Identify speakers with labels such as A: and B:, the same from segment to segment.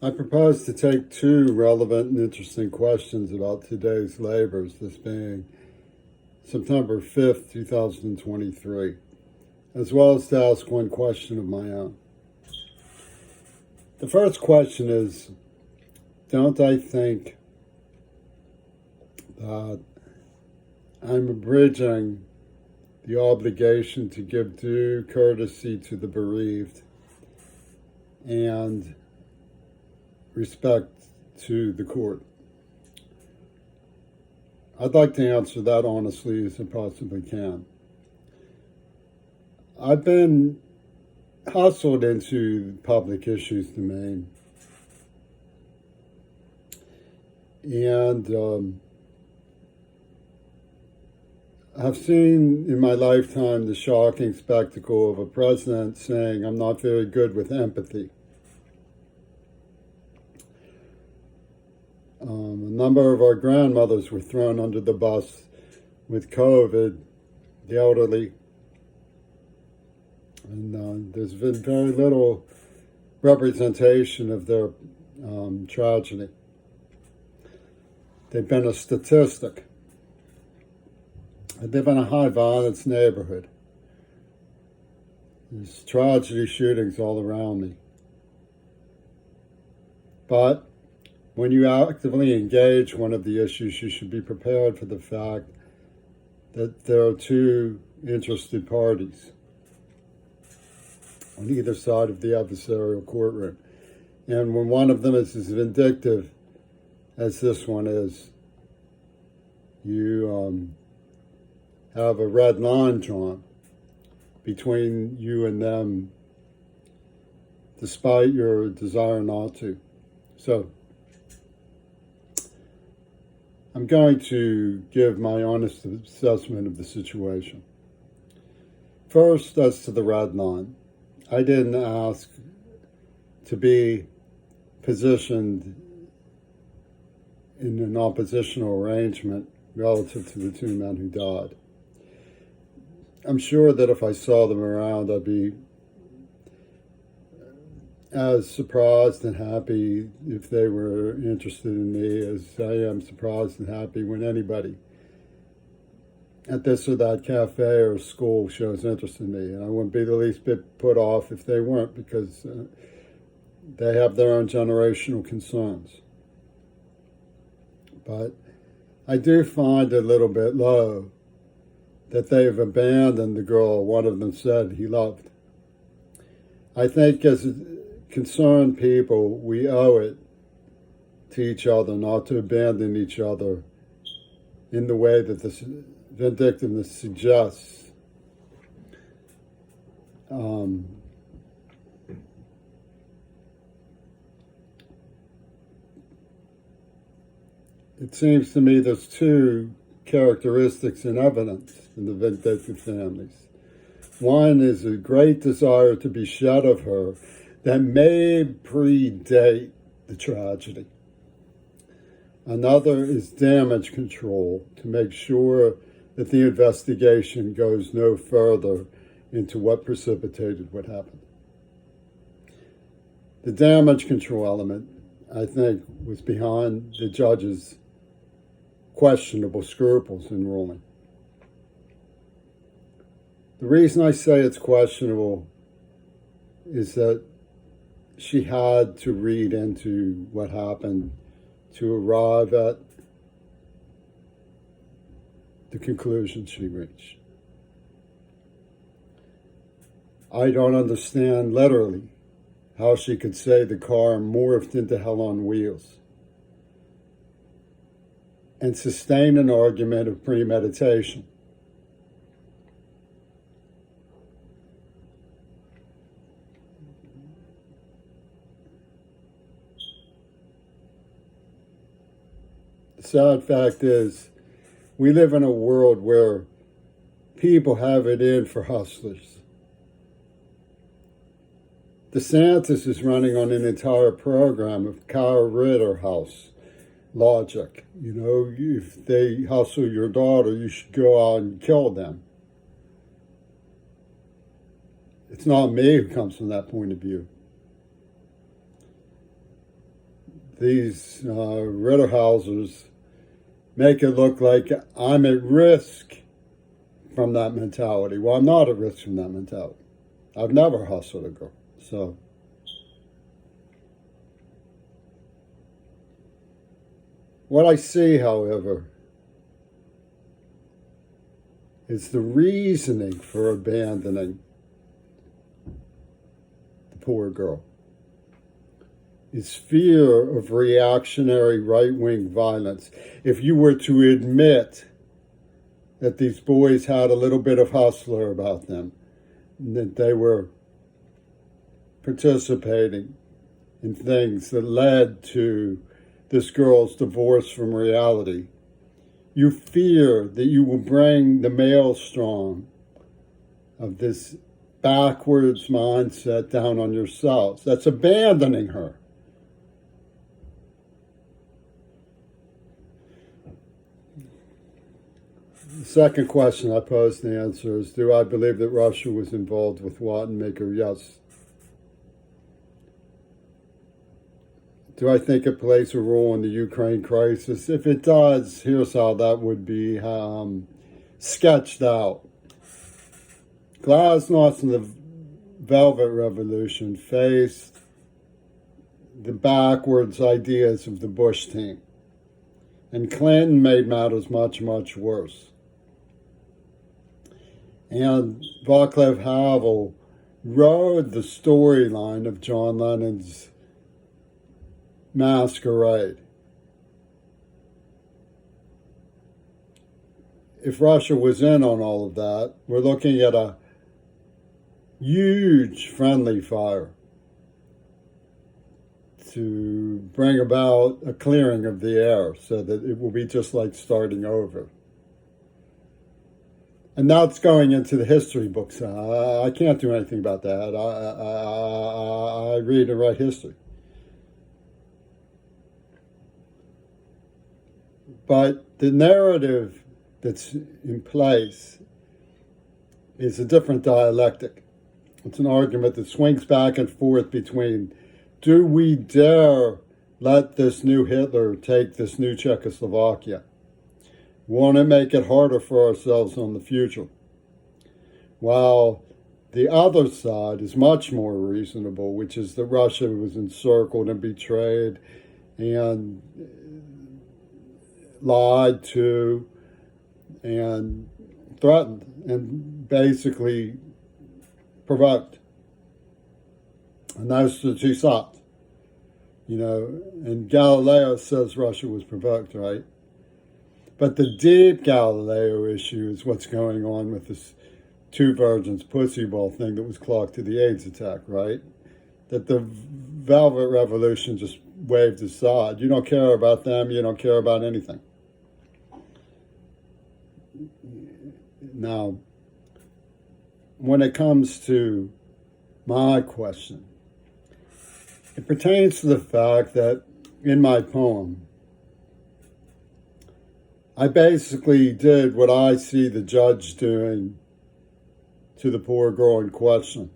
A: I propose to take two relevant and interesting questions about today's labors, this being September 5th, 2023, as well as to ask one question of my own. The first question is, don't I think that I'm abridging the obligation to give due courtesy to the bereaved and respect to the court? I'd like to answer that honestly as I possibly can. I've been hustled into the public issues domain, and I've seen in my lifetime the shocking spectacle of a president saying, "I'm not very good with empathy." A number of our grandmothers were thrown under the bus with COVID, the elderly, and there's been very little representation of their tragedy. They've been a statistic. I live in a high violence neighborhood. There's tragedy shootings all around me. But when you actively engage one of the issues, you should be prepared for the fact that there are two interested parties on either side of the adversarial courtroom. And when one of them is as vindictive as this one is, you have a red line drawn between you and them, despite your desire not to. So, I'm going to give my honest assessment of the situation. First, as to the red line, I didn't ask to be positioned in an oppositional arrangement relative to the two men who died. I'm sure that if I saw them around, I'd be as surprised and happy if they were interested in me as I am surprised and happy when anybody at this or that cafe or school shows interest in me. And I wouldn't be the least bit put off if they weren't, because they have their own generational concerns. But I do find it a little bit low that they've abandoned the girl one of them said he loved. I think as concerned people, we owe it to each other not to abandon each other in the way that this vindictiveness suggests. It seems to me there's two characteristics in evidence in the vindictive families. One is a great desire to be shed of her that may predate the tragedy. Another is damage control to make sure that the investigation goes no further into what precipitated what happened. The damage control element, I think, was behind the judge's questionable scruples in ruling. The reason I say it's questionable is that she had to read into what happened to arrive at the conclusion she reached. I don't understand literally how she could say the car morphed into hell on wheels and sustain an argument of premeditation. The sad fact is, we live in a world where people have it in for hustlers. DeSantis is running on an entire program of Kyle Rittenhouse logic. You know, if they hustle your daughter, you should go out and kill them. It's not me who comes from that point of view. these Ritterhausers make it look like I'm at risk from that mentality. Well, I'm not at risk from that mentality. I've never hustled a girl. So what I see, however, is the reasoning for abandoning the poor girl is fear of reactionary right-wing violence. If you were to admit that these boys had a little bit of hustler about them, that they were participating in things that led to this girl's divorce from reality, you fear that you will bring the maelstrom of this backwards mindset down on yourselves. That's abandoning her. The second question I posed to answer is, do I believe that Russia was involved with Wattenmaker? Yes. Do I think it plays a role in the Ukraine crisis? If it does, here's how that would be sketched out. Glasnost and the Velvet Revolution faced the backwards ideas of the Bush team. And Clinton made matters much, much worse. And Václav Havel rode the storyline of John Lennon's masquerade. If Russia was in on all of that, we're looking at a huge friendly fire to bring about a clearing of the air so that it will be just like starting over. And that's going into the history books. I can't do anything about that. I read and write history. But the narrative that's in place is a different dialectic. It's an argument that swings back and forth between, do we dare let this new Hitler take this new Czechoslovakia? Won't it make it harder for ourselves on the future? While the other side is much more reasonable, which is that Russia was encircled and betrayed and lied to and threatened and basically provoked. And those are the two sides. And Galileo says Russia was provoked, right? But the deep Galileo issue is what's going on with this two virgins pussy ball thing that was clocked to the AIDS attack, right? That the Velvet Revolution just waved aside. You don't care about them, you don't care about anything. Now, when it comes to my question, it pertains to the fact that in my poem, I basically did what I see the judge doing to the poor girl in question.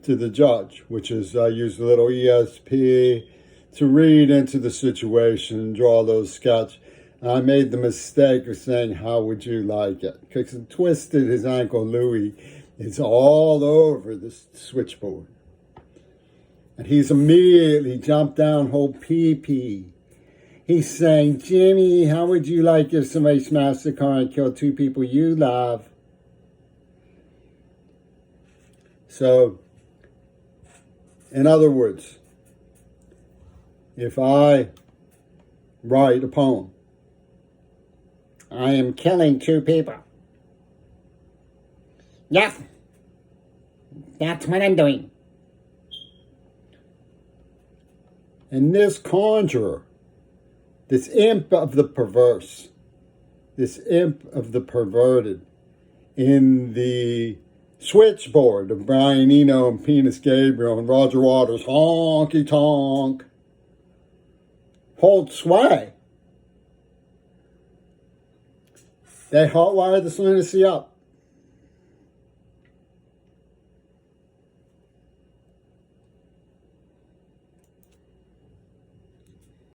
A: To the judge, which is I used a little ESP to read into the situation and draw those sketches. And I made the mistake of saying, how would you like it? Because it twisted his ankle, Louis. It's all over the switchboard. And he's immediately jumped down whole pee-pee. He's saying, Jimmy, how would you like if somebody smashed the car and killed two people you love? So, in other words, if I write a poem, I am killing two people. Yes, that's what I'm doing. And this conjurer, this imp of the perverse, this imp of the perverted, in the switchboard of Brian Eno and Penis Gabriel and Roger Waters, honky tonk, hold sway. They hotwire this lunacy up.